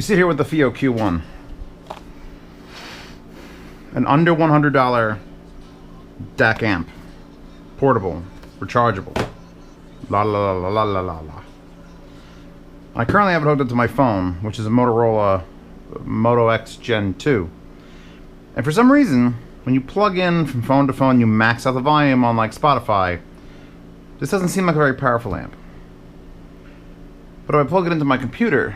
We sit here with the FiiO Q1. An under $100 DAC amp. Portable. Rechargeable. La la la la la la la. I currently have it hooked up to my phone, which is a Motorola Moto X Gen 2. And for some reason, when you plug in from phone to phone, you max out the volume on like Spotify. This doesn't seem like a very powerful amp. But if I plug it into my computer,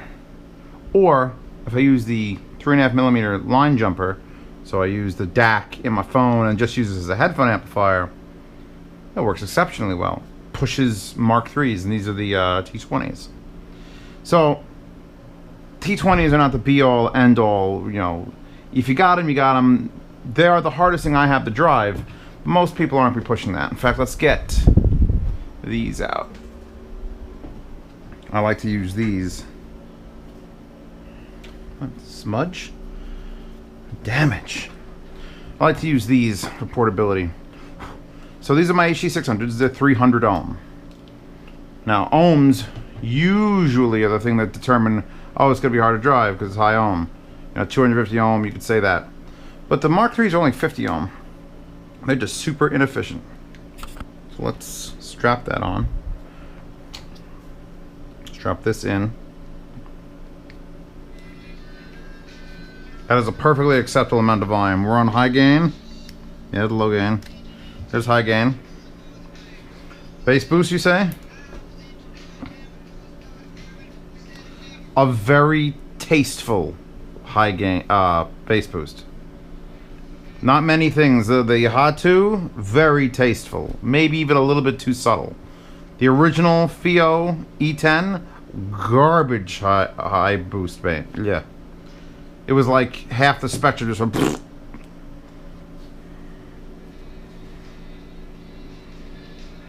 or if I use the 3.5mm line jumper, so I use the DAC in my phone and just use it as a headphone amplifier, it works exceptionally well. Pushes Mark IIIs, and these are the T20s. So, T20s are not the be-all, end-all, you know. If you got them, you got them. They are the hardest thing I have to drive. Most people aren't be pushing that. In fact, let's get these out. I like to use these. What, smudge? Damage. I like to use these for portability. So these are my HD600s. They're 300 ohm. Now, ohms usually are the thing that determine, oh, it's going to be hard to drive because it's high ohm. You know, 250 ohm, you could say that. But the Mark IIIs are only 50 ohm. They're just super inefficient. So let's strap that on. Strap this in. That is a perfectly acceptable amount of volume. We're on high gain. Yeah, the low gain. There's high gain. Bass boost, you say? A very tasteful high gain bass boost. Not many things. The H2, very tasteful. Maybe even a little bit too subtle. The original FiiO E10, garbage high boost bass. Yeah. It was like half the spectrum just went.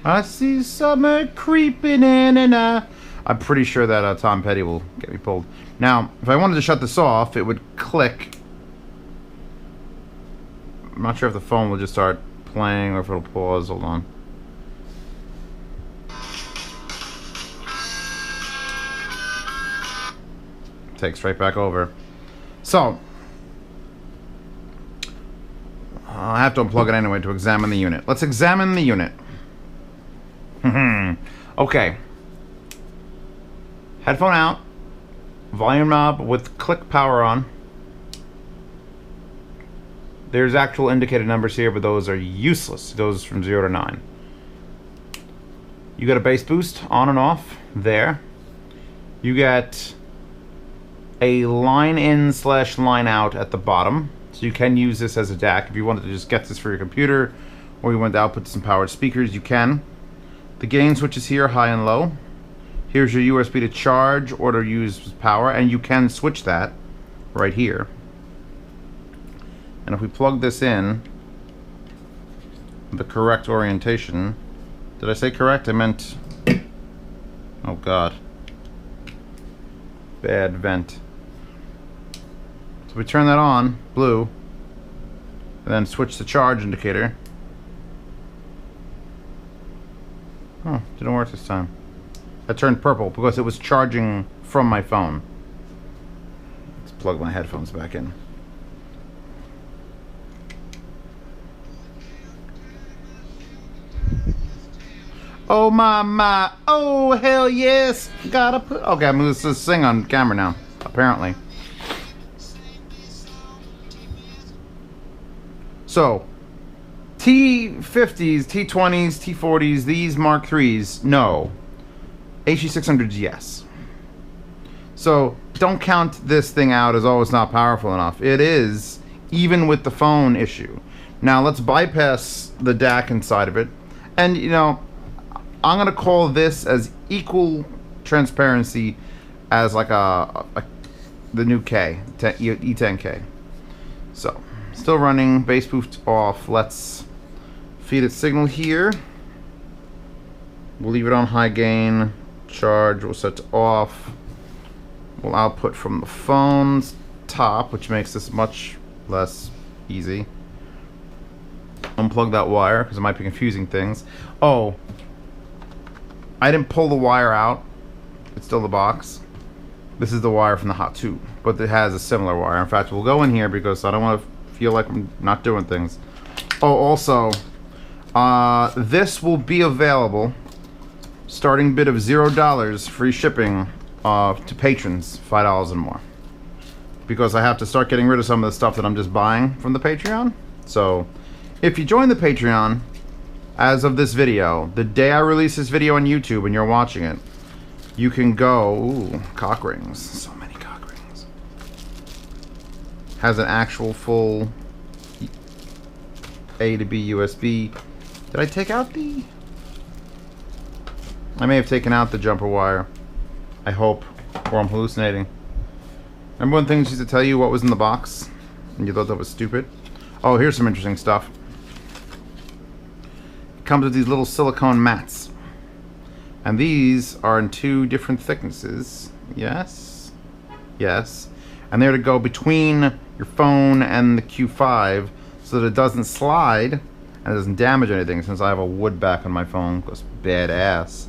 I see summer creeping in and I'm pretty sure that Tom Petty will get me pulled. Now, if I wanted to shut this off, it would click. I'm not sure if the phone will just start playing or if it'll pause. Hold on. Takes right back over. So, I have to unplug it anyway to examine the unit. Let's examine the unit. Okay. Headphone out. Volume knob with click power on. There's actual indicated numbers here, but those are useless. Those from 0 to 9. You got a bass boost on and off there. You get a line in / line out at the bottom, so you can use this as a DAC. If you wanted to just get this for your computer, or you want to output some powered speakers, you can. The gain switches here, high and low. Here's your USB to charge or to use power, and you can switch that right here. And if we plug this in, the correct orientation, did I say correct? I meant, oh God, bad vent. So we turn that on, blue, and then switch the charge indicator. Oh, didn't work this time. That turned purple because it was charging from my phone. Let's plug my headphones back in. Oh my, oh hell yes! Gotta put. Okay, I'm gonna sing on camera now. Apparently. So, T50s, T20s, T40s, these Mark IIIs, no. HD600s, yes. So, don't count this thing out as, oh, it's not powerful enough. It is, even with the phone issue. Now, let's bypass the DAC inside of it. And, you know, I'm going to call this as equal transparency as like the new K, E10K. So, still running, bass boost off. Let's feed it signal here. We'll leave it on high gain. Charge will set to off. We'll output from the phone's top, which makes this much less easy. Unplug that wire because it might be confusing things. Oh, I didn't pull the wire out. It's still the box. This is the wire from the Hot 2, but it has a similar wire. In fact, we'll go in here because I don't want to feel like I'm not doing things. Oh, also, this will be available, starting bid of $0, free shipping to patrons, $5 and more. Because I have to start getting rid of some of the stuff that I'm just buying from the Patreon. So, if you join the Patreon, as of this video, the day I release this video on YouTube and you're watching it, you can go, ooh, cock rings, so many cock rings. Has an actual full A to B USB. Did I take out the? I may have taken out the jumper wire. I hope, or I'm hallucinating. Remember when things used to tell you what was in the box and you thought that was stupid? Oh, here's some interesting stuff. It comes with these little silicone mats. And these are in 2 different thicknesses. Yes. Yes. And they're to go between your phone and the Q5 so that it doesn't slide and it doesn't damage anything, since I have a wood back on my phone. Goes badass.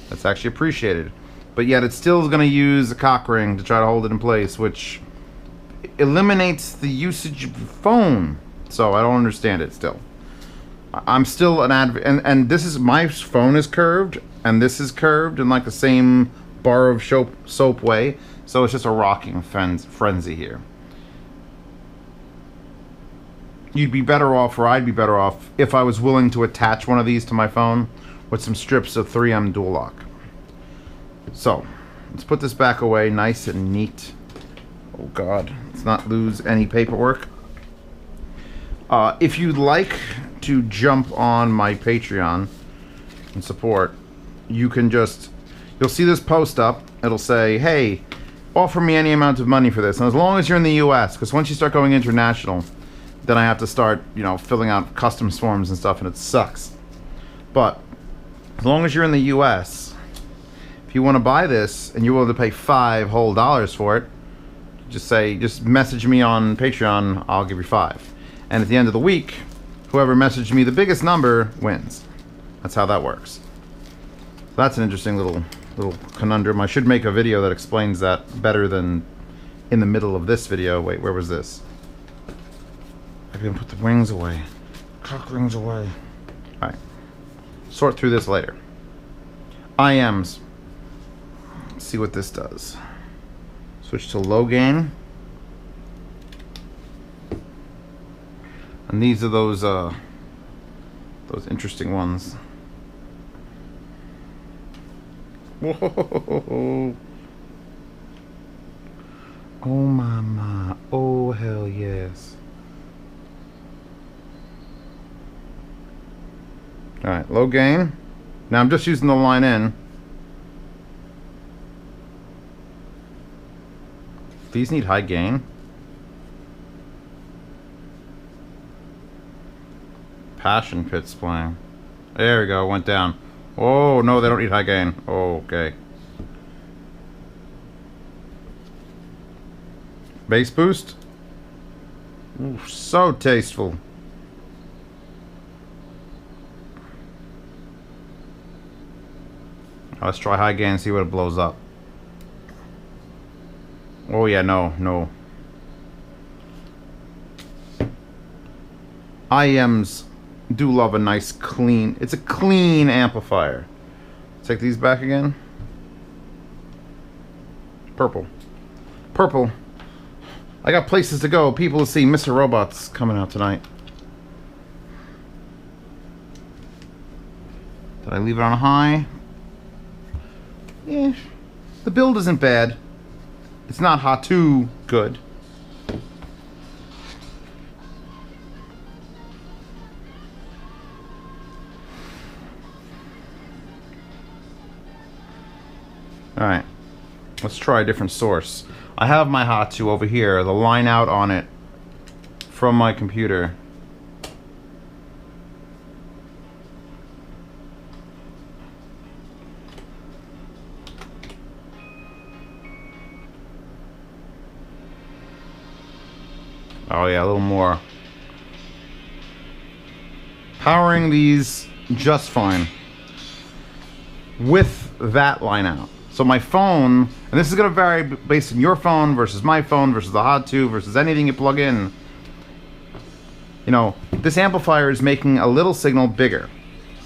That's actually appreciated. But yet it still is going to use a cock ring to try to hold it in place, which eliminates the usage of the phone. So I don't understand it still. I'm still an advocate, and this is, my phone is curved, and this is curved in like the same bar of soap way, so it's just a rocking frenzy here. You'd be better off, or I'd be better off, if I was willing to attach one of these to my phone with some strips of 3M dual lock. So, let's put this back away nice and neat. Oh God, let's not lose any paperwork. If you'd like to jump on my Patreon and support, you can just, you'll see this post up, it'll say, hey, offer me any amount of money for this, and as long as you're in the US, because once you start going international, then I have to start, you know, filling out customs forms and stuff, and it sucks. But as long as you're in the US, if you want to buy this and you're willing to pay $5 whole for it, just message me on Patreon, I'll give you $5. And at the end of the week, whoever messaged me the biggest number wins. That's how that works. That's an interesting little conundrum. I should make a video that explains that better than in the middle of this video. Wait, where was this? I can put the wings away. Cock rings away. Alright. Sort through this later. IMs. Let's see what this does. Switch to low gain. And these are those interesting ones. Whoa! Oh my! Oh hell yes! All right, low gain. Now I'm just using the line in. These need high gain. Passion Pit's playing. There we go, went down. Oh, no, they don't need high gain. Oh, okay. Bass boost. Ooh, so tasteful. Let's try high gain and see what it blows up. Oh, yeah, no. IMs do love a nice clean, it's a clean amplifier. Take these back again. Purple. I got places to go, people to see. Mr. Robot's coming out tonight. Did I leave it on high? Yeah. The build isn't bad. It's not hot too good. Alright, let's try a different source. I have my Hot 2 over here, the line out on it from my computer. Oh yeah, a little more. Powering these just fine with that line out. So my phone, and this is going to vary based on your phone versus my phone versus the Hot 2 versus anything you plug in. You know, this amplifier is making a little signal bigger.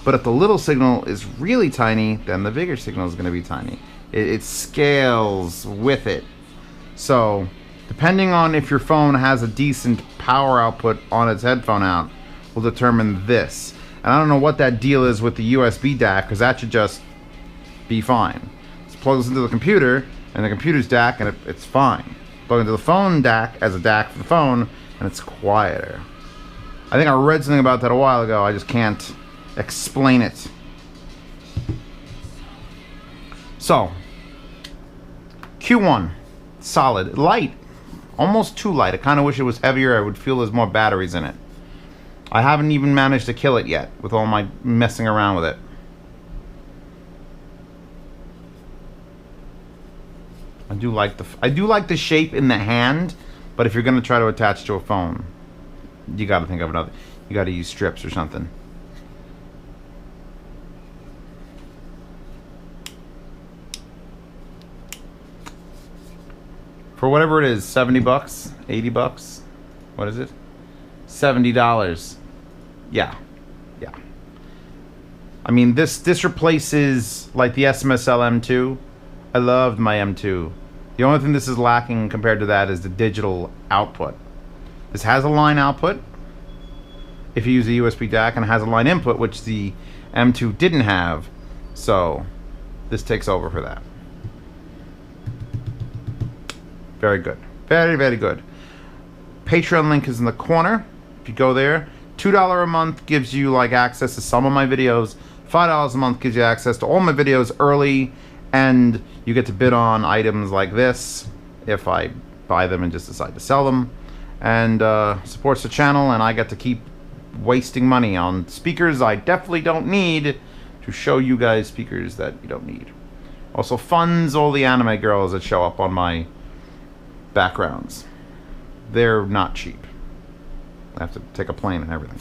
But if the little signal is really tiny, then the bigger signal is going to be tiny. It scales with it. So, depending on if your phone has a decent power output on its headphone out, will determine this. And I don't know what that deal is with the USB DAC, because that should just be fine. Plugs into the computer, and the computer's DAC, and it's fine. Plug into the phone DAC as a DAC for the phone, and it's quieter. I think I read something about that a while ago. I just can't explain it. So, Q1, solid, light, almost too light. I kind of wish it was heavier. I would feel there's more batteries in it. I haven't even managed to kill it yet with all my messing around with it. I do like the shape in the hand, but if you're gonna try to attach to a phone, you got to think of another. You got to use strips or something. For whatever it is, 70 bucks, 80 bucks. What is it? $70. Yeah. Yeah. I mean, this replaces like the SMSL M2. I loved my M2. The only thing this is lacking compared to that is the digital output. This has a line output if you use a USB DAC, and it has a line input, which the M2 didn't have. So this takes over for that. Very good. Very, very good. Patreon link is in the corner. If you go there, $2 a month gives you like access to some of my videos. $5 a month gives you access to all my videos early, and you get to bid on items like this if I buy them and just decide to sell them. And supports the channel, and I get to keep wasting money on speakers I definitely don't need to show you guys speakers that you don't need. Also funds all the anime girls that show up on my backgrounds. They're not cheap. I have to take a plane and everything.